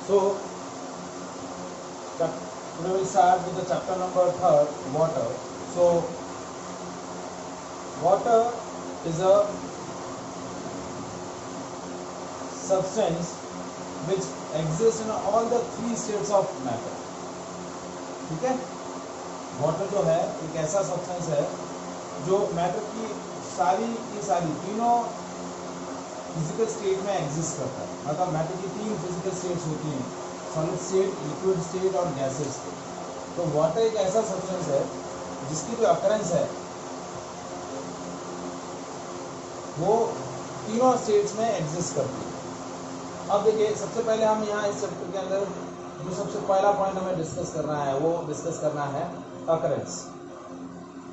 So we will start with the chapter number 3, water. So water is a substance which exists in all the three states of matter. ठीक है, water जो है एक ऐसा substance है जो matter की सारी तीनों फिजिकल स्टेट में एग्जिस्ट करता है। मतलब मैटर की तीन फिजिकल स्टेट्स होती हैं, सॉलिड स्टेट, लिक्विड स्टेट और गैसेस स्टेट। तो वाटर एक ऐसा सब्सटेंस है जिसकी जो अकरेंस है वो तीनों स्टेट्स में एग्जिस्ट करती है। अब देखिए, सबसे पहले हम यहाँ इस चैप्टर के अंदर जो सबसे पहला पॉइंट हमें डिस्कस करना है वो डिस्कस करना है अकरेंस,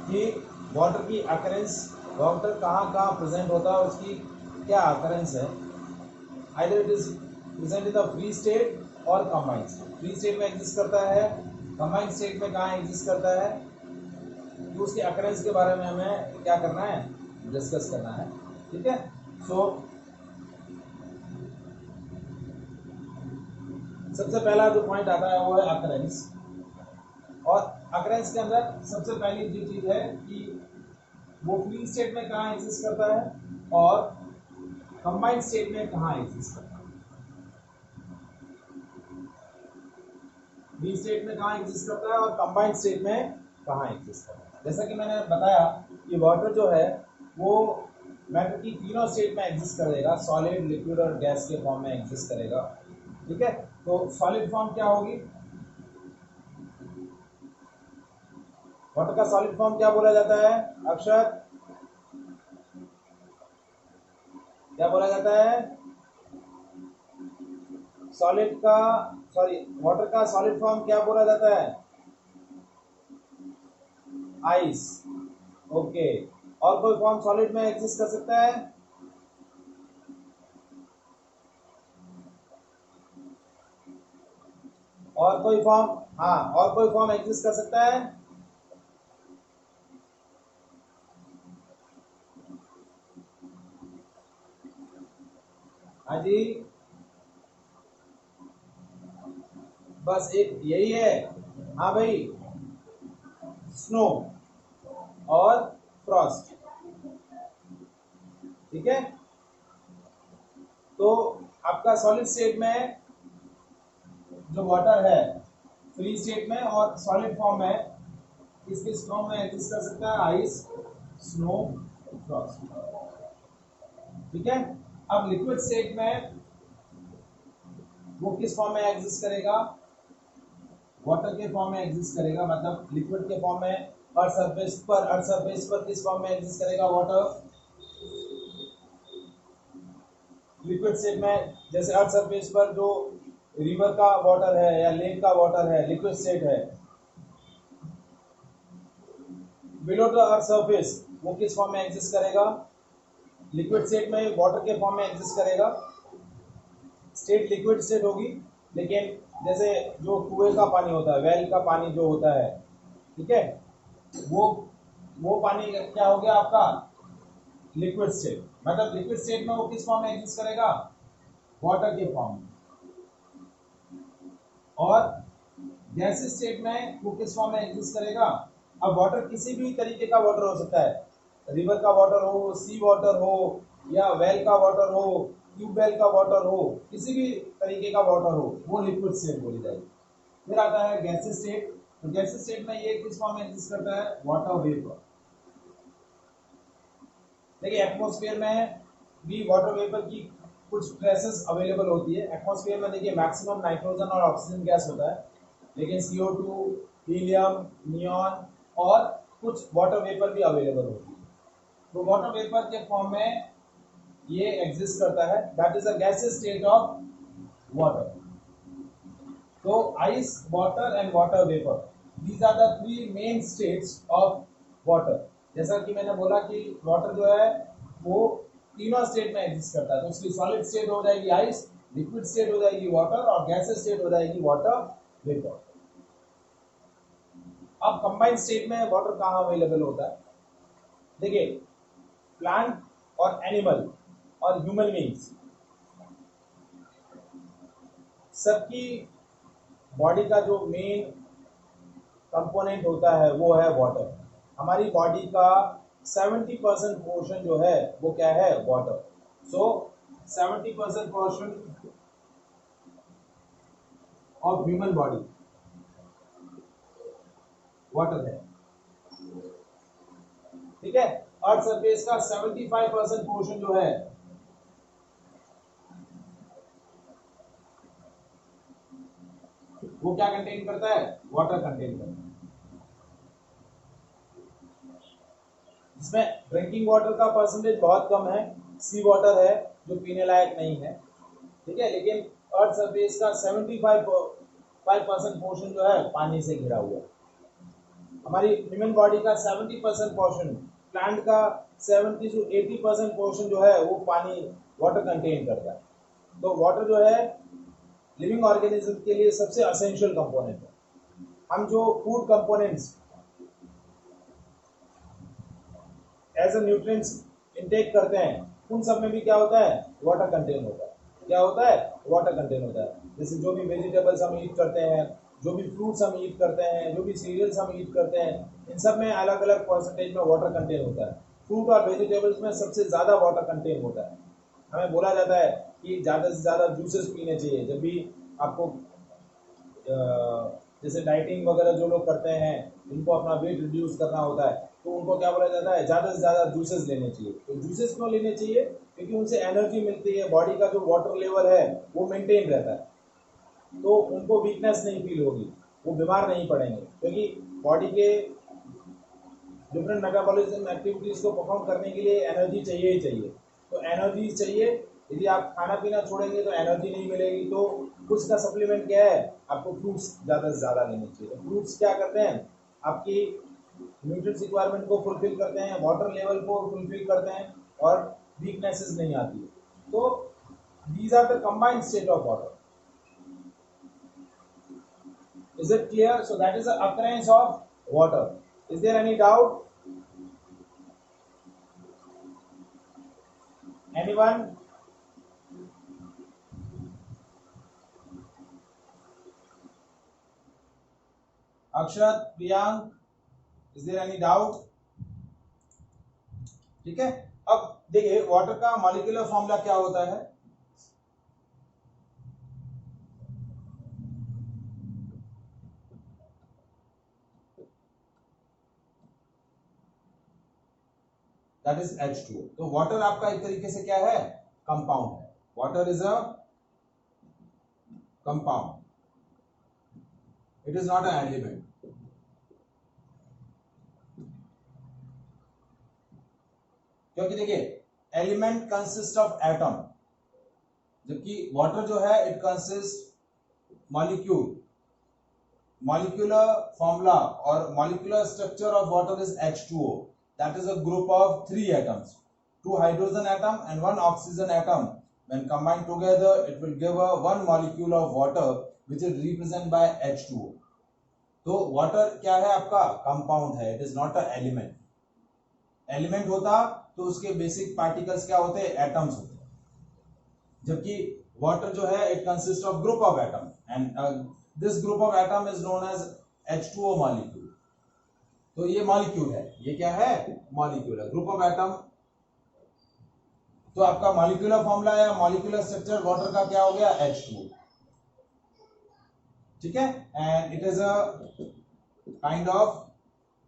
कि वाटर की अकरेंस, वाटर कहाँ कहाँ प्रेजेंट होता है, उसकी क्या अकरेंस है। Either it is present in the free state और कंबाइंड स्टेट। फ्री स्टेट में एग्जिस्ट करता है, कंबाइंड स्टेट में कहाँ एग्जिस्ट करता है, तो उसके अकरेंस के बारे में हमें क्या करना है, डिस्कस करना है। ठीक है, सो सबसे पहला जो पॉइंट आता है वो है अकरेंस। और अकरेंस के अंदर सबसे पहली जो चीज है कि वो फ्री स्टेट में कहाँ एग्जिस्ट करता है और कंबाइंड स्टेट में कहाँ एग्जिस्ट करता है। फ्री स्टेट में कहाँ एग्जिस्ट करता है और कंबाइंड स्टेट में कहाँ एग्जिस्ट करता है। जैसा कि मैंने बताया कि वाटर जो है वो मैटर की तीनों स्टेट में एग्जिस्ट करेगा, सॉलिड, लिक्विड और गैस के फॉर्म में एग्जिस्ट करेगा। ठीक है, तो सॉलिड फॉर्म क्या होगी, वाटर का सॉलिड फॉर्म क्या बोला जाता है अक्षर, क्या बोला जाता है सॉलिड का, सॉरी वाटर का सॉलिड फॉर्म क्या बोला जाता है, आइस। ओके, और कोई फॉर्म सॉलिड में एग्जिस्ट कर सकता है, और कोई फॉर्म, हाँ और कोई फॉर्म एग्जिस्ट कर सकता है, हाँ जी, बस एक यही है, हाँ भाई, स्नो और फ्रॉस्ट। ठीक है, तो आपका सॉलिड स्टेट में जो वाटर है फ्री स्टेट में और सॉलिड फॉर्म में किस किस फॉर्म में एग्जिस्ट कर सकता है, आइस, स्नो, फ्रॉस्ट। ठीक है, अब लिक्विड स्टेट में वो किस फॉर्म में एग्जिस्ट करेगा, वाटर के फॉर्म में एग्जिस्ट करेगा। मतलब लिक्विड के फॉर्म में अर्थ सरफेस पर किस फॉर्म में एग्जिस्ट करेगा वाटर, लिक्विड स्टेट में जैसे अर्थ सरफेस पर जो रिवर का वाटर है या लेक का वाटर है, लिक्विड स्टेट है। बिलो द अर्थ सरफेस वो किस फॉर्म में एग्जिस्ट करेगा, लिक्विड स्टेट में वाटर के फॉर्म में एग्जिस्ट करेगा। स्टेट लिक्विड स्टेट होगी, लेकिन जैसे जो कुएं का पानी होता है, वेल का पानी जो होता है, ठीक है, वो पानी क्या हो गया आपका लिक्विड स्टेट। मतलब लिक्विड स्टेट में वो किस फॉर्म में एग्जिस्ट करेगा, वाटर के फॉर्म में। और गैसेस स्टेट में वो किस फॉर्म में एग्जिस्ट करेगा। अब वाटर किसी भी तरीके का वाटर हो सकता है, रिवर का वाटर हो, सी वाटर हो, या वेल का वाटर हो, ट्यूबवेल का वाटर हो, किसी भी तरीके का वाटर हो, वो लिक्विड स्टेट बोली जाएगी। फिर आता है गैसेस स्टेट। तो गैसेस स्टेट में ये किस फॉर्म में एग्जिस्ट करता है, वाटर वेपर। देखिए एटमॉस्फेयर में भी वाटर वेपर की कुछ ट्रेसेस अवेलेबल होती है। एटमॉस्फेयर में देखिए मैक्सिमम नाइट्रोजन और ऑक्सीजन गैस होता है, लेकिन CO2, हीलियम, नियॉन और कुछ वाटर वेपर भी अवेलेबल होती है। तो वाटर वेपर के फॉर्म में ये एग्जिस्ट करता है, that is a gases state of water. तो ice, water and water vapour, these are the three main states of water. जैसा कि मैंने बोला कि वाटर जो है वो तीनों स्टेट में एग्जिस्ट करता है। तो उसकी सॉलिड स्टेट हो जाएगी आइस, लिक्विड स्टेट हो जाएगी वाटर, और गैसेस स्टेट हो जाएगी वाटर वेपर। अब कंबाइंड स्टेट में वाटर कहाँ अवेलेबल होता है, देखिए प्लांट और एनिमल और ह्यूमन बींग्स सबकी बॉडी का जो मेन कंपोनेंट होता है वो है वाटर। हमारी बॉडी का 70% पोर्शन जो है वो क्या है, water. So 70% portion of human body water है, ठीक है। अर्थ सरफेस का 75% पोर्शन जो है वो क्या कंटेन करता है, वाटर कंटेन करता है। इसमें ड्रिंकिंग वाटर का परसेंटेज बहुत कम है, सी वाटर है जो पीने लायक नहीं है, ठीक है। लेकिन अर्थ सरफेस का 75% पोर्शन जो है पानी से घिरा हुआ है। हमारी ह्यूमन बॉडी का 70% पोर्शन, प्लांट का 70 से 80% पोर्शन जो है वो पानी वाटर कंटेन करता है। तो वाटर जो है लिविंग ऑर्गेनिज्म के लिए सबसे असेंशियल कंपोनेंट है। हम जो food components as a nutrients intake करते हैं उन सब में भी क्या होता है, वाटर कंटेन होता है। क्या होता है, वाटर कंटेन होता है। जैसे जो भी वेजिटेबल्स हम ईट करते हैं, जो भी फ्रूट्स हम ईट करते हैं, जो भी सीरियल्स हम ईट करते हैं, इन सब में अलग अलग परसेंटेज में वाटर कंटेन होता है। फ्रूट और वेजिटेबल्स में सबसे ज़्यादा वाटर कंटेन होता है। हमें बोला जाता है कि ज़्यादा से ज़्यादा जूसेस पीने चाहिए। जब भी आपको जैसे डाइटिंग वगैरह जो लोग करते हैं, इनको अपना वेट रिड्यूस करना होता है, तो उनको क्या बोला जाता है, ज़्यादा से ज़्यादा जूसेस लेने चाहिए। तो जूसेस क्यों लेने चाहिए, क्योंकि उनसे एनर्जी मिलती है, बॉडी का जो वाटर लेवल है वो मेंटेन रहता है, तो उनको वीकनेस नहीं फील होगी, वो बीमार नहीं पड़ेंगे। क्योंकि बॉडी के डिफरेंट मेटाबॉलिज्म एक्टिविटीज़ को परफॉर्म करने के लिए एनर्जी चाहिए ही चाहिए। तो एनर्जी चाहिए, यदि आप खाना पीना छोड़ेंगे तो एनर्जी नहीं मिलेगी। तो उसका सप्लीमेंट क्या है, आपको फ्रूट्स ज़्यादा से ज़्यादा लेने चाहिए। तो फ्रूट्स क्या करते हैं, आपकी न्यूट्रिएंट्स रिक्वायरमेंट को फुलफिल करते हैं, वाटर लेवल को फुलफिल करते हैं, और वीकनेसेस नहीं आती है। तो these are the combined state of water. Is it clear? So that is the occurrence of water. Is there any doubt? Anyone? Akshat, Priyank, is there any doubt? ठीक है। अब देखिए वाटर का मॉलिक्यूलर फॉर्मूला क्या होता है। That is H2O। तो water आपका एक तरीके से क्या है, कंपाउंड है। Water is a compound, it is not an element. क्योंकि देखिए एलिमेंट कंसिस्ट ऑफ एटम, जबकि वाटर जो है it consist molecule. Molecular formula और molecular structure of water is H2O, that is a group of 3 atoms, 2 hydrogen atom and 1 oxygen atom. When combined together it will give a 1 molecule of water which is represented by H2O. तो water क्या है आपका, compound है, it is not an element. Element होता तो उसके basic particles क्या होते, एटम्स होते, जबकि वाटर जो है it consist of group of atom and this group of atom is known as H2O molecule. तो ये मॉलिक्यूल है, ये क्या है, मॉलिक्यूल है, ग्रुप ऑफ एटम। तो आपका मॉलिक्यूलर फॉर्मूला या मॉलिक्यूलर स्ट्रक्चर वाटर का क्या हो गया, H2O, ठीक है। And it is a kind of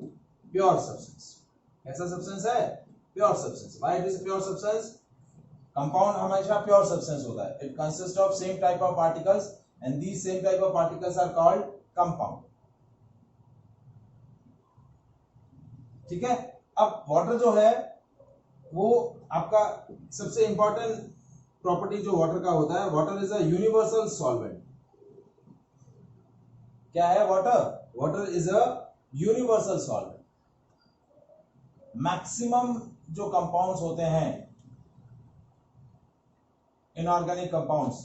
pure substance. ऐसा सब्सटेंस है, pure substance. Why it is pure substance, compound हमेशा प्योर सब्सटेंस होता है। It consist of same type of particles and these same type of particles are called compound, ठीक है। अब water जो है वो आपका सबसे इंपॉर्टेंट प्रॉपर्टी जो वाटर का होता है, water is a universal solvent. क्या है water, water is a universal solvent. Maximum जो कंपाउंड्स होते हैं इनऑर्गेनिक कंपाउंड्स,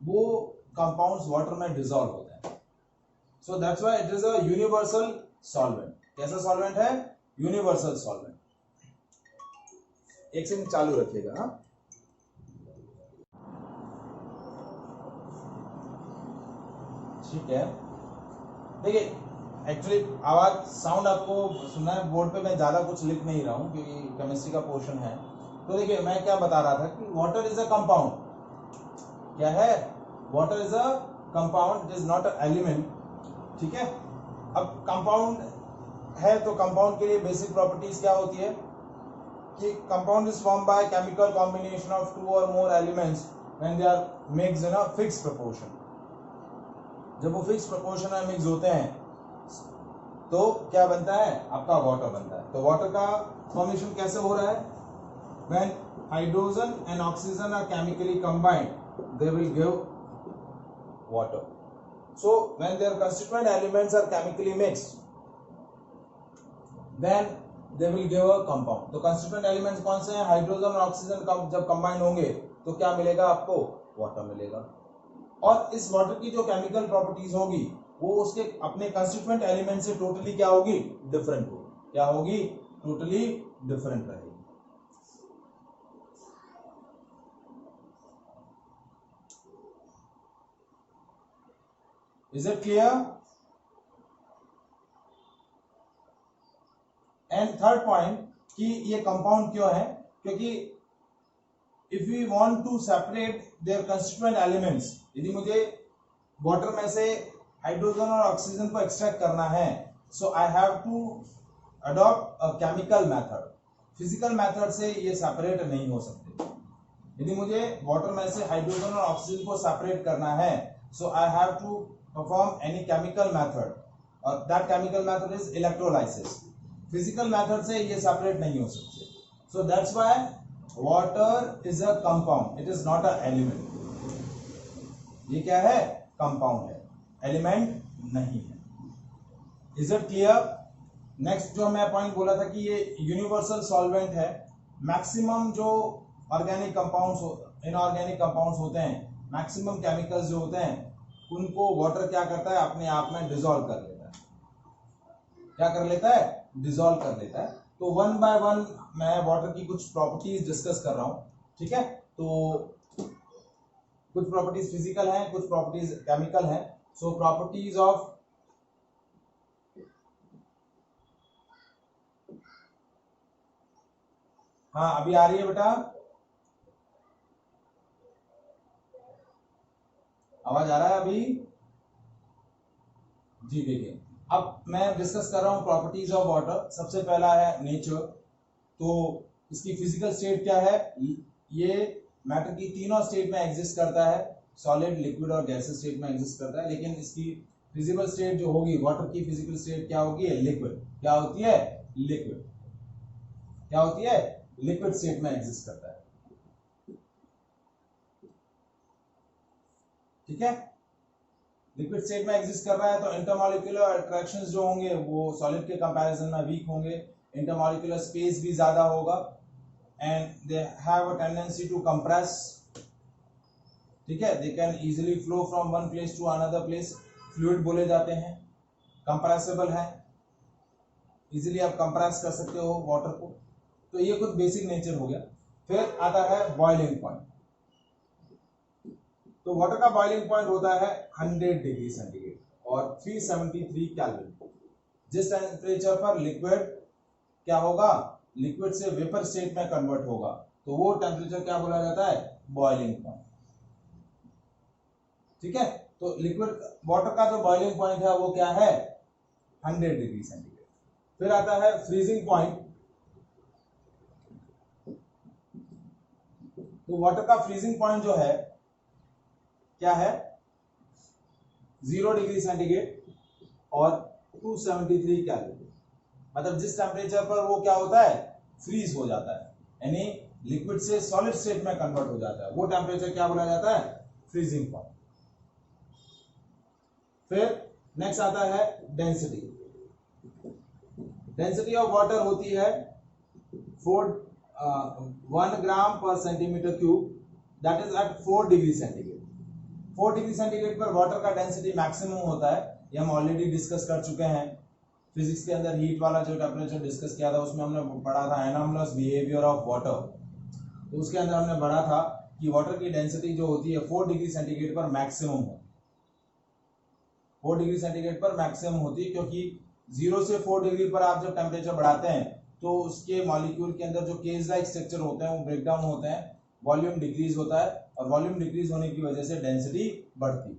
वो कंपाउंड्स वाटर में डिसॉल्व होते हैं। सो that's why it is a universal solvent. कैसा सॉल्वेंट है, यूनिवर्सल सॉल्वेंट। एक सेकंड चालू रखिएगा। हाँ, ठीक है, देखिए एक्चुअली आवाज साउंड आपको सुनना है बोर्ड पे, मैं ज्यादा कुछ लिख नहीं रहा हूँ क्योंकि केमिस्ट्री का पोर्शन है। तो देखिए मैं क्या बता रहा था कि वाटर इज अ कंपाउंड, क्या है, water is a compound, it is not an element, ठीक है। अब कंपाउंड है तो कंपाउंड के लिए बेसिक प्रॉपर्टीज क्या होती है कि compound is form by chemical combination of 2 और more elements when they are mixed in a fixed proportion. जब वो फिक्स प्रोपोर्शन में मिक्स होते हैं तो क्या बनता है, आपका वाटर बनता है। तो वाटर का फॉर्मेशन कैसे हो रहा है, when hydrogen and oxygen are chemically combined they will give water. So when their constituent elements are chemically mixed then they will give a compound. तो कंस्टिट्यूएंट एलिमेंट्स कौन से हैं, हाइड्रोजन और ऑक्सीजन जब कंबाइन होंगे तो क्या मिलेगा आपको, वाटर मिलेगा। और इस वाटर की जो केमिकल प्रॉपर्टीज होगी वो उसके अपने कंस्टिट्यूएंट एलिमेंट से टोटली क्या होगी, डिफरेंट होगी। क्या होगी, टोटली डिफरेंट रहेगी। Is it clear? And third point कि ये कंपाउंड क्यों है, क्योंकि if we want to separate their constituent elements, यदि मुझे वाटर में से हाइड्रोजन और ऑक्सीजन को एक्सट्रैक्ट करना है, so I have to adopt a chemical method. Physical method से ये सेपरेट नहीं हो सकते। यदि मुझे वाटर में से हाइड्रोजन और ऑक्सीजन को सेपरेट करना है, so I have to perform any chemical method, और that chemical method is electrolysis. Physical method से ये सेपरेट नहीं हो सकते। So that's why water is a compound, it is not an element. ये क्या है, कंपाउंड है, एलिमेंट नहीं है। Is it clear? नेक्स्ट जो मैं पॉइंट बोला था कि ये यूनिवर्सल सॉल्वेंट है। मैक्सिमम जो ऑर्गेनिक कंपाउंड्स, इनऑर्गेनिक कंपाउंड्स होते हैं, मैक्सिमम केमिकल्स जो होते हैं, उनको वाटर क्या करता है, अपने आप में डिसॉल्व कर लेता है। क्या कर लेता है, डिसॉल्व कर लेता है। तो वन बाय वन मैं वाटर की कुछ प्रॉपर्टीज डिस्कस कर रहा हूं, ठीक है। तो कुछ प्रॉपर्टीज फिजिकल हैं, कुछ प्रॉपर्टीज केमिकल हैं। सो प्रॉपर्टीज ऑफ हाँ अभी आ रही है बेटा, आवाज आ रहा है अभी जी। देखिए अब मैं डिस्कस कर रहा हूं प्रॉपर्टीज ऑफ वाटर। सबसे पहला है नेचर। तो इसकी फिजिकल स्टेट क्या है, ये मैटर की तीनों स्टेट में एग्जिस्ट करता है, सॉलिड, लिक्विड और गैसेस स्टेट में एग्जिस्ट करता है। लेकिन इसकी फिजिकल स्टेट जो होगी, वाटर की फिजिकल स्टेट क्या होगी, लिक्विड। क्या होती है, लिक्विड। क्या होती है, लिक्विड स्टेट में एग्जिस्ट करता है, ठीक है। लिक्विड स्टेट में एग्जिस्ट कर रहा है तो इंटरमॉलिक्यूलर अट्रैक्शंस जो होंगे वो सॉलिड के कंपैरिजन में वीक होंगे, इंटरमॉलिक्यूलर स्पेस भी ज्यादा होगा, and they have a tendency to compress, ठीक है। They can easily flow from one place to another place, fluid बोले जाते हैं, कंप्रेसिबल है, इजीली आप कंप्रेस कर सकते हो वाटर को। तो ये कुछ बेसिक नेचर हो गया। फिर आता है बॉइलिंग पॉइंट। तो वाटर का बॉइलिंग पॉइंट होता है 100 डिग्री सेंटीग्रेड और 373 केल्विन। जिस टेम्परेचर पर लिक्विड क्या होगा, लिक्विड से वेपर स्टेट में कन्वर्ट होगा, तो वो टेम्परेचर क्या बोला जाता है, बॉइलिंग पॉइंट, ठीक है। तो लिक्विड वाटर का जो बॉइलिंग पॉइंट है वो क्या है, 100 डिग्री सेंटीग्रेड। फिर आता है फ्रीजिंग पॉइंट। तो वाटर का फ्रीजिंग पॉइंट जो है क्या है, 0 डिग्री सेंटीग्रेड और 273 केल्विन। मतलब जिस टेम्परेचर पर वो क्या होता है, फ्रीज हो जाता है, यानी लिक्विड से सॉलिड स्टेट में कन्वर्ट हो जाता है, वो टेम्परेचर क्या बोला जाता है, फ्रीजिंग पॉइंट। फिर नेक्स्ट आता है डेंसिटी। डेंसिटी ऑफ वाटर होती है 1 ग्राम पर centimetre cube, that is at 4 degree centigrade. 4 degree centigrade पर वाटर का डेंसिटी मैक्सिमम होता है, ये हम ऑलरेडी डिस्कस कर चुके हैं। फिजिक्स के अंदर हीट वाला जो टेम्परेचर डिस्कस किया था उसमें हमने पढ़ा था एनॉमलस बिहेवियर ऑफ वाटर। तो उसके अंदर हमने पढ़ा था कि वाटर की डेंसिटी जो होती है 4 डिग्री सेंटीग्रेड पर मैक्सिमम हो। 4 डिग्री सेंटीग्रेड पर मैक्सिमम होती है, क्योंकि 0 से 4 डिग्री पर आप जब टेम्परेचर बढ़ाते हैं तो उसके मॉलिक्यूल के अंदर जो केज लाइक स्ट्रक्चर होते हैं वो ब्रेक डाउन होते हैं, वॉल्यूम डिक्रीज होता है, और वॉल्यूम डिक्रीज होने की वजह से डेंसिटी बढ़ती है।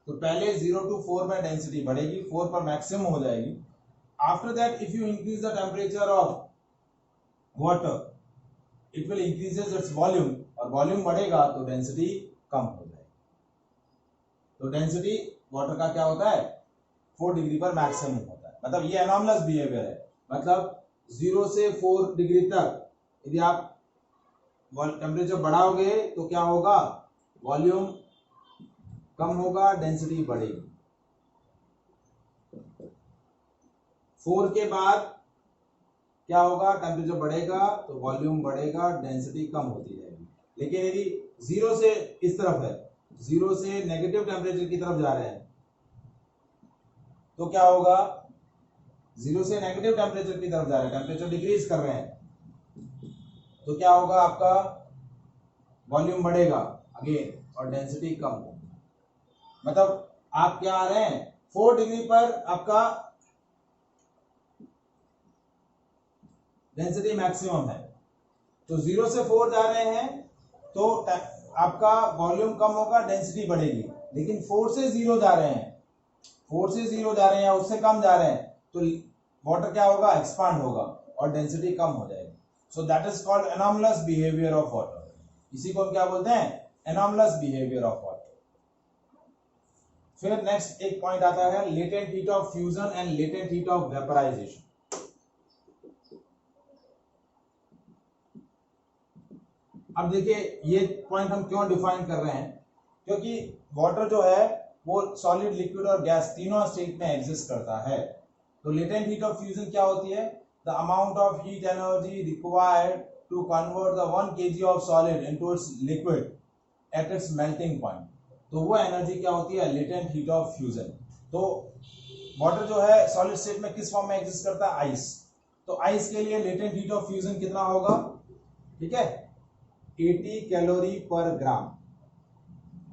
तो पहले 0 to 4 में डेंसिटी बढ़ेगी, 4 पर मैक्सिमम हो जाएगी। After that if you increase the temperature of water it will increases its volume, और वॉल्यूम बढ़ेगा तो डेंसिटी कम हो जाएगी। तो डेंसिटी वाटर का क्या होता है, 4 डिग्री पर मैक्सिमम होता है। मतलब ये एनॉमलस बिहेवियर है, मतलब 0 से 4 डिग्री तक यदि आप टेम्परेचर बढ़ाओगे तो क्या होगा, वॉल्यूम कम होगा, डेंसिटी बढ़ेगी। 4 के बाद क्या होगा, टेम्परेचर बढ़ेगा तो वॉल्यूम बढ़ेगा, डेंसिटी कम होती जाएगी। लेकिन यदि 0 से इस तरफ है, 0 से नेगेटिव टेम्परेचर की तरफ जा रहे हैं तो क्या होगा, 0 से नेगेटिव टेम्परेचर की तरफ जा रहे हैं, टेम्परेचर डिक्रीज कर रहे हैं, तो क्या होगा, आपका वॉल्यूम बढ़ेगा अगेन और डेंसिटी कम होगी। मतलब आप क्या आ रहे हैं, 4 डिग्री पर आपका डेंसिटी मैक्सिमम है, तो 0 से 4 जा रहे हैं तो आपका वॉल्यूम कम होगा, डेंसिटी बढ़ेगी। लेकिन 4 से 0 जा रहे हैं, 4 से 0 जा रहे हैं या उससे कम जा रहे हैं तो वाटर क्या होगा, एक्सपांड होगा और डेंसिटी कम हो जाएगी। So that is called anomalous behaviour of water. इसी को हम क्या बोलते हैं, एनॉमलस बिहेवियर ऑफ वाटर। फिर नेक्स्ट एक पॉइंट आता है latent heat of fusion and latent heat of vaporisation. अब देखिए ये पॉइंट हम क्यों डिफाइन कर रहे हैं, क्योंकि वाटर जो है वो सॉलिड, लिक्विड और गैस तीनों स्टेट में एग्जिस्ट करता है। तो लेटेंट हीट ऑफ फ्यूजन क्या होती है, the amount of heat energy required to convert the 1 kg of solid into its liquid at its melting point. तो वो एनर्जी क्या होती है, लेटेंट हीट ऑफ फ्यूजन। तो वाटर जो है सॉलिड स्टेट में किस फॉर्म में एग्जिस्ट करता है, आइस। तो आइस के लिए लेटेंट हीट ऑफ फ्यूजन कितना होगा, ठीक है, 80 कैलोरी पर ग्राम।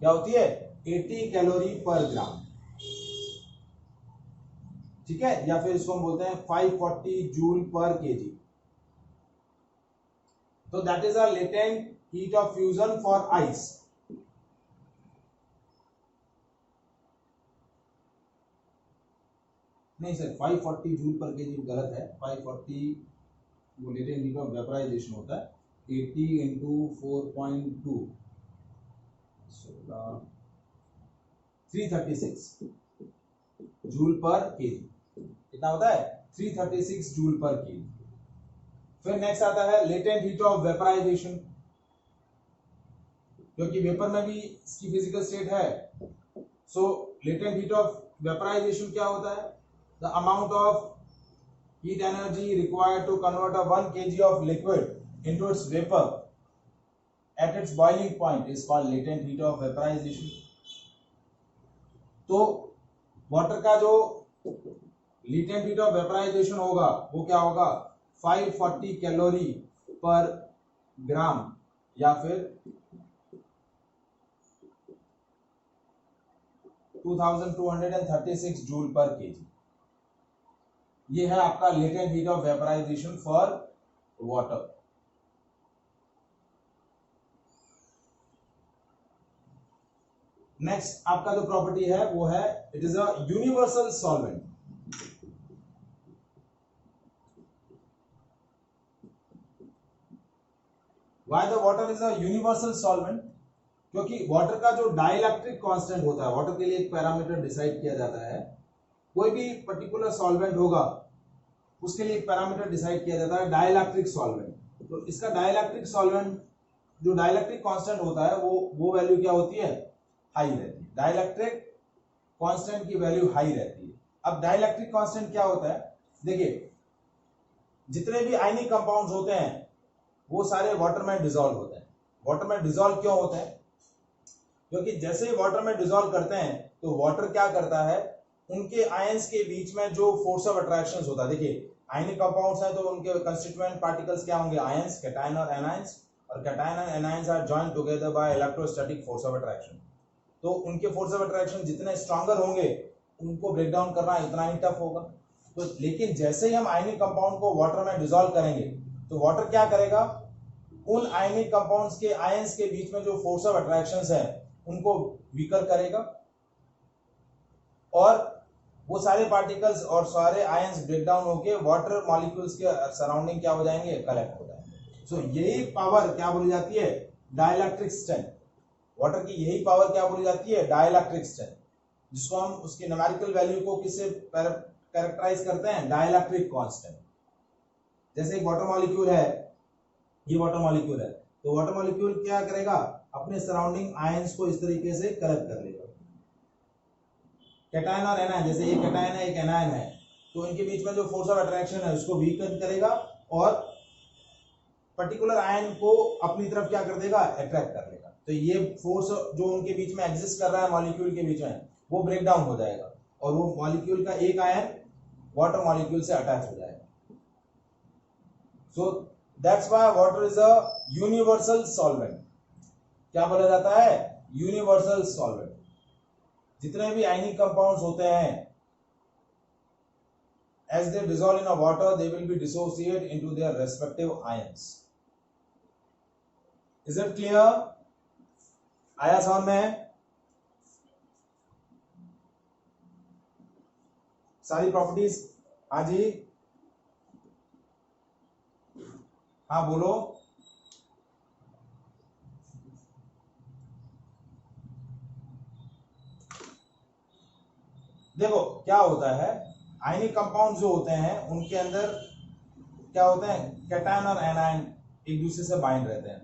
क्या होती है, 80 कैलोरी पर ग्राम, ठीक है, या फिर इसको हम बोलते हैं 540 जूल पर केजी। तो that is a latent heat of fusion for ice. नहीं सर, 540 जूल पर केजी गलत है, 540 वो लेटेंट हीट ऑफ वेपराइजेशन होता है, 80 इंटू 4.2 336 जूल पर केजी। कितना होता है, 336 जूल पर केजी। फिर नेक्स्ट आता है लेटेंट हीट ऑफ वेपराइजेशन, क्योंकि वेपर में भी इसकी फिजिकल स्टेट है। सो लेटेंट हीट ऑफ वेपराइजेशन क्या होता है, the amount of heat energy required to convert a 1 kg of liquid into its vapor at its boiling point is called latent heat of vaporization. तो water का जो latent heat of vaporization होगा वो क्या होगा, 540 कैलोरी पर ग्राम या फिर 2236 जूल पर केजी। ये है आपका latent heat of vaporisation for water. Next आपका जो प्रॉपर्टी है वो है it is a universal solvent. Why the water is a universal solvent, क्योंकि वाटर का जो डाइलेक्ट्रिक कांस्टेंट होता है, वाटर के लिए एक पैरामीटर डिसाइड किया जाता है, कोई भी पर्टिकुलर सॉल्वेंट होगा उसके लिए एक पैरामीटर डिसाइड किया जाता है, डाइलेक्ट्रिक सॉल्वेंट। तो इसका डाइलेक्ट्रिक सॉल्वेंट जो डाइलेक्ट्रिक कांस्टेंट होता है वो वैल्यू क्या होती है, हाई रहती है। डाइलेक्ट्रिक कांस्टेंट की वैल्यू हाई रहती है। अब डाइलेक्ट्रिक कांस्टेंट क्या होता है, देखिए जितने भी आयनिक कंपाउंड्स होते हैं वो सारे वाटर में डिसॉल्व होते हैं। वाटर में डिसॉल्व क्यों होते हैं, क्योंकि जैसे ही वाटर में डिसॉल्व करते हैं तो वाटर क्या करता है, उनके आयंस के बीच में जो फोर्स ऑफ अट्रैक्शन होता है, देखिए आयनिक कंपाउंड्स हैं तो उनके कंस्टिट्यूएंट पार्टिकल्स क्या होंगे, आयंस, कैटायन और एनायंस, और कैटायन और anions are joined together by electrostatic force of attraction. तो उनके फोर्स ऑफ अट्रैक्शन जितने स्ट्रॉन्गर होंगे उनको ब्रेक डाउन करना इतना ही टफ होगा। तो लेकिन जैसे ही हम आयनिक कंपाउंड को वाटर में डिसॉल्व करेंगे तो वाटर क्या करेगा, उन आयनिक कंपाउंड्स के आयंस के बीच में जो फोर्स ऑफ अट्रैक्शंस है उनको वीकर करेगा और वो सारे पार्टिकल्स और सारे आयंस ब्रेक डाउन होके वाटर मॉलिक्यूल्स के सराउंडिंग क्या हो जाएंगे, कलेक्ट हो जाएंगे। सो यही पावर क्या बोली जाती है, डाइलेक्ट्रिक स्ट्रेंथ। वाटर की यही पावर क्या बोली जाती है, डाइलेक्ट्रिक स्ट्रेंथ, जिसको हम उसकी न्यूमेरिकल वैल्यू को किससे कैरेक्टराइज करते हैं, डाइलेक्ट्रिक कांस्टेंट। जैसे एक वाटर मॉलिक्यूल है, ये वाटर मॉलिक्यूल है, तो वाटर मॉलिक्यूल क्या करेगा, अपने सराउंडिंग आयंस को इस तरीके से कलेक्ट कर लेगा। कैटायन और एनायन, जैसे एक कैटायन है एक एनायन है, तो इनके बीच में जो फोर्स ऑफ अट्रैक्शन है उसको वीकन करेगा और पर्टिकुलर आयन को अपनी तरफ क्या कर देगा, अट्रैक्ट कर लेगा। तो ये फोर्स जो उनके बीच में एग्जिस्ट कर रहा है मॉलिक्यूल के बीच में, वो ब्रेक डाउन हो जाएगा और वो मॉलिक्यूल का एक आयन वाटर मॉलिक्यूल से अटैच हो जाएगा। सो that's why water is a universal solvent. क्या बोला जाता है, यूनिवर्सल सॉल्वेंट। जितने भी आयनिक कंपाउंड्स होते हैं, as they dissolve in a water they will be dissociated into their respective ions. Is it clear? आया समझ में? सारी प्रॉपर्टीज, हाँ जी, हाँ बोलो। देखो क्या होता है, आयनिक कंपाउंड जो होते हैं उनके अंदर क्या होते हैं, कैटायन और एनायन एक दूसरे से बाइंड रहते हैं।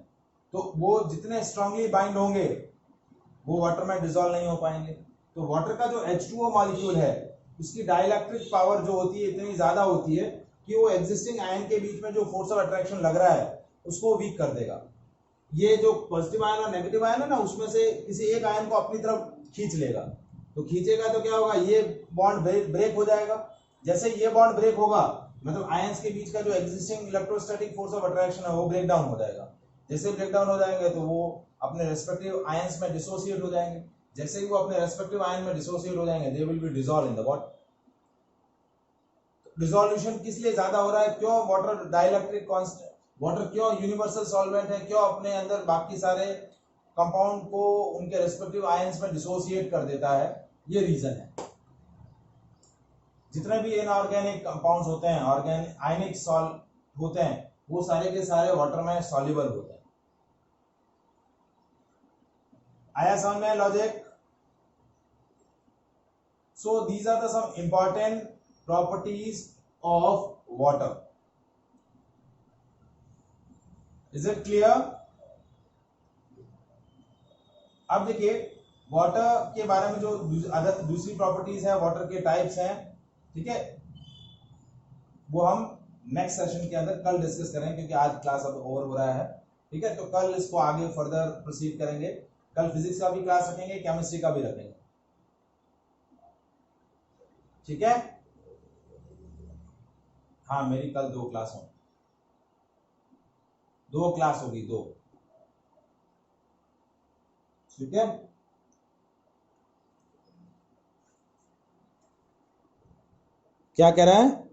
तो वो जितने स्ट्रांगली बाइंड होंगे वो वाटर में डिसॉल्व नहीं हो पाएंगे। तो वाटर का जो H2O मॉलिक्यूल है उसकी डाइलेक्ट्रिक पावर जो होती है इतनी ज्यादा होती है कि वो एग्जिस्टिंग आयन के बीच में जो फोर्स ऑफ अट्रैक्शन लग रहा है उसको वीक कर देगा। ये जो पॉजिटिव आयन और नेगेटिव आयन है ना, उसमें से किसी एक आयन को अपनी तरफ खींच लेगा। तो खींचेगा तो क्या होगा, ये बॉन्ड ब्रेक हो जाएगा। जैसे ये बॉन्ड ब्रेक होगा मतलब आयंस के बीच का जो existing electrostatic force of attraction है वो ब्रेक डाउन हो जाएगा। जैसे ब्रेक डाउन हो जाएंगे तो वो अपने रेस्पेक्टिव आयंस में डिसोसिएट हो जाएंगे। जैसे ही वो अपने रेस्पेक्टिव आयन में डिसोसिएट हो जाएंगे they will be dissolve in the water. Dissolution किस लिए ज्यादा हो रहा है, क्यों वाटर डाइलेक्ट्रिक कांस्टेंट, वाटर क्यों यूनिवर्सल सॉल्वेंट है, क्यों अपने अंदर बाकी सारे कंपाउंड को उनके रेस्पेक्टिव आयंस में डिसोसिएट कर देता है, ये रीजन है। जितने भी इनऑर्गेनिक कंपाउंड्स होते हैं, ऑर्गेनिक आयनिक सॉल्ट होते हैं, वो सारे के सारे वाटर में सॉल्युबल होते हैं। आया समझ में logic? So these are the some important properties of water. Is it clear? अब देखिए वाटर के बारे में जो दूसरी प्रॉपर्टीज है, वाटर के टाइप्स हैं, ठीक है, वो हम नेक्स्ट सेशन के अंदर कल डिस्कस करेंगे क्योंकि आज क्लास अब ओवर हो रहा है। ठीक है, तो कल इसको आगे फर्दर प्रोसीड करेंगे। कल फिजिक्स का भी क्लास रखेंगे, केमिस्ट्री का भी रखेंगे। ठीक है, हाँ मेरी कल 2 क्लास होंगी, 2 क्लास होगी, 2। ठीक है, क्या कह रहा है?